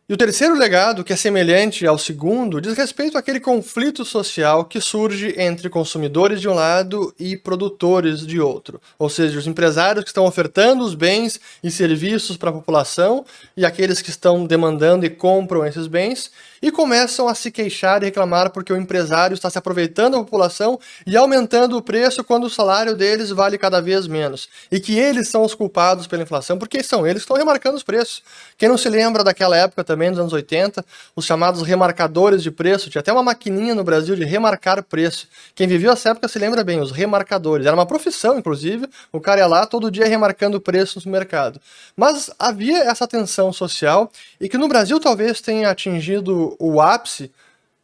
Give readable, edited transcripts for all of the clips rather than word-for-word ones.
E o terceiro legado, que é semelhante ao segundo, diz respeito àquele conflito social que surge entre consumidores de um lado e produtores de outro. Ou seja, os empresários que estão ofertando os bens e serviços para a população e aqueles que estão demandando e compram esses bens e começam a se queixar e reclamar porque o empresário está se aproveitando da população e aumentando o preço quando o salário deles vale cada vez menos. E que eles são os culpados pela inflação, porque são eles que estão remarcando os preços. Quem não se lembra daquela época também, nos anos 80, os chamados remarcadores de preço, tinha até uma maquininha no Brasil de remarcar preço. Quem viveu essa época se lembra bem, os remarcadores. Era uma profissão, inclusive, o cara ia lá todo dia remarcando preços no mercado. Mas havia essa tensão social e que no Brasil talvez tenha atingido o ápice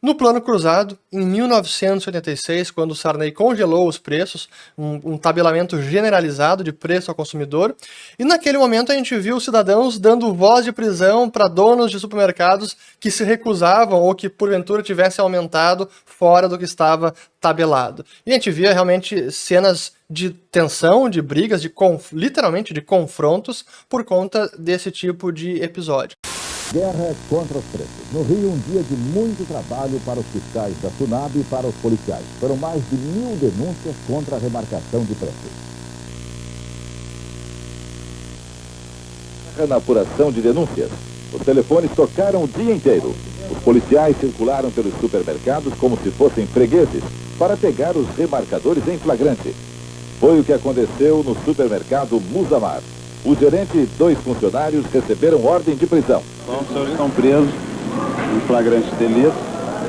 no Plano Cruzado, em 1986, quando o Sarney congelou os preços, um tabelamento generalizado de preço ao consumidor, e naquele momento a gente viu os cidadãos dando voz de prisão para donos de supermercados que se recusavam ou que porventura tivessem aumentado fora do que estava tabelado. E a gente via realmente cenas de tensão, de brigas, literalmente de confrontos por conta desse tipo de episódio. Guerra contra os preços. No Rio, um dia de muito trabalho para os fiscais da SUNAB e para os policiais. Foram mais de 1.000 denúncias contra a remarcação de preços. Na apuração de denúncias, os telefones tocaram o dia inteiro. Os policiais circularam pelos supermercados como se fossem fregueses para pegar os remarcadores em flagrante. Foi o que aconteceu no supermercado Musamar. O gerente e 2 funcionários receberam ordem de prisão. Então, os senhores estão presos em flagrante delito,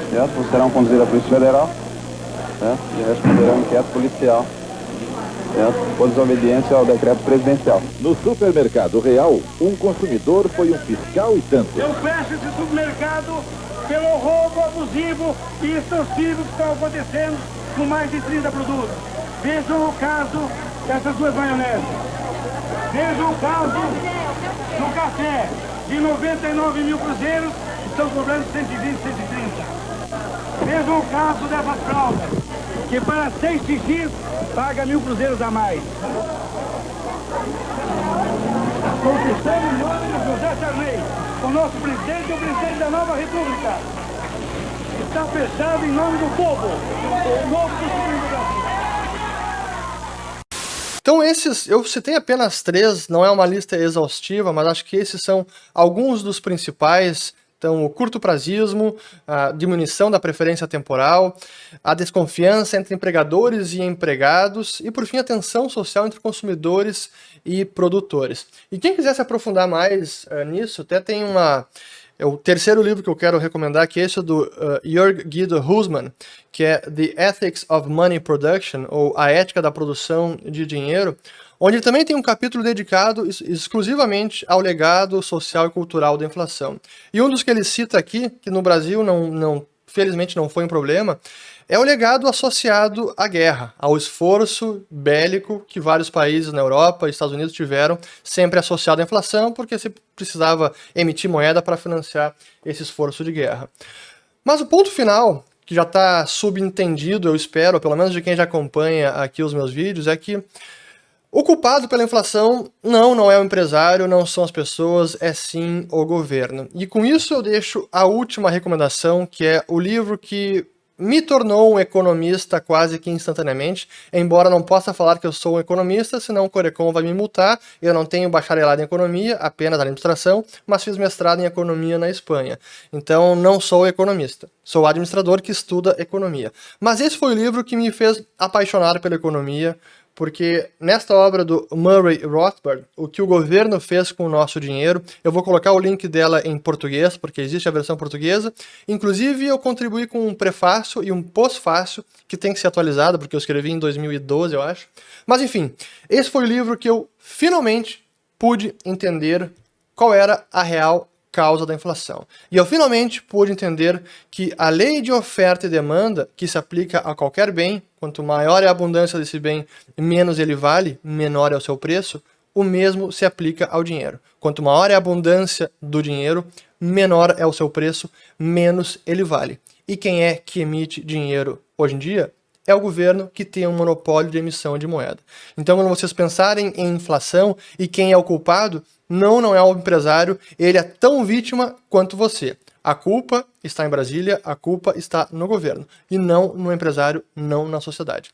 certo? Serão conduzidos à Polícia Federal, certo? E responderão inquérito policial, certo? Por desobediência ao decreto presidencial. No supermercado Real, um consumidor foi um fiscal e tanto. Eu fecho esse supermercado pelo roubo abusivo e extorsivo que está acontecendo com mais de 30 produtos. Vejam o caso dessas 2 maioneses. Vejam o caso do café, de 99 mil cruzeiros, estão cobrando 120, 130. Vejam o caso dessas fraldas, que para 6 xixis paga 1.000 cruzeiros a mais. Conquistando o nome de José Sarney, o nosso presidente e o presidente da nova república. Está fechado em nome do povo, o novo presidente do Brasil. Então eu citei apenas 3, não é uma lista exaustiva, mas acho que esses são alguns dos principais. Então, o curto prazismo, a diminuição da preferência temporal, a desconfiança entre empregadores e empregados e, por fim, a tensão social entre consumidores e produtores. E quem quiser se aprofundar mais nisso, até tem o terceiro livro que eu quero recomendar, que é esse do Jörg Guido Husmann, que é The Ethics of Money Production, ou A Ética da Produção de Dinheiro, onde também tem um capítulo dedicado exclusivamente ao legado social e cultural da inflação. E um dos que ele cita aqui, que no Brasil felizmente não foi um problema, é o legado associado à guerra, ao esforço bélico que vários países na Europa e Estados Unidos tiveram, sempre associado à inflação, porque se precisava emitir moeda para financiar esse esforço de guerra. Mas o ponto final, que já está subentendido, eu espero, pelo menos de quem já acompanha aqui os meus vídeos, é que o culpado pela inflação não é o empresário, não são as pessoas, é sim o governo. E com isso eu deixo a última recomendação, que é o livro que me tornou um economista quase que instantaneamente, embora não possa falar que eu sou um economista, senão o Corecon vai me multar. Eu não tenho bacharelado em economia, apenas administração, mas fiz mestrado em economia na Espanha. Então não sou economista, sou administrador que estuda economia. Mas esse foi o livro que me fez apaixonar pela economia, porque nesta obra do Murray Rothbard, O que o governo fez com o nosso dinheiro, eu vou colocar o link dela em português, porque existe a versão portuguesa. Inclusive, eu contribuí com um prefácio e um pós-fácio, que tem que ser atualizado, porque eu escrevi em 2012, eu acho. Mas enfim, esse foi o livro que eu finalmente pude entender qual era a real causa da inflação. E eu finalmente pude entender que a lei de oferta e demanda, que se aplica a qualquer bem, quanto maior é a abundância desse bem, menos ele vale, menor é o seu preço, o mesmo se aplica ao dinheiro. Quanto maior é a abundância do dinheiro, menor é o seu preço, menos ele vale. E quem é que emite dinheiro hoje em dia? É o governo, que tem um monopólio de emissão de moeda. Então, quando vocês pensarem em inflação e quem é o culpado, não é o empresário, ele é tão vítima quanto você. A culpa está em Brasília, a culpa está no governo, e não no empresário, não na sociedade.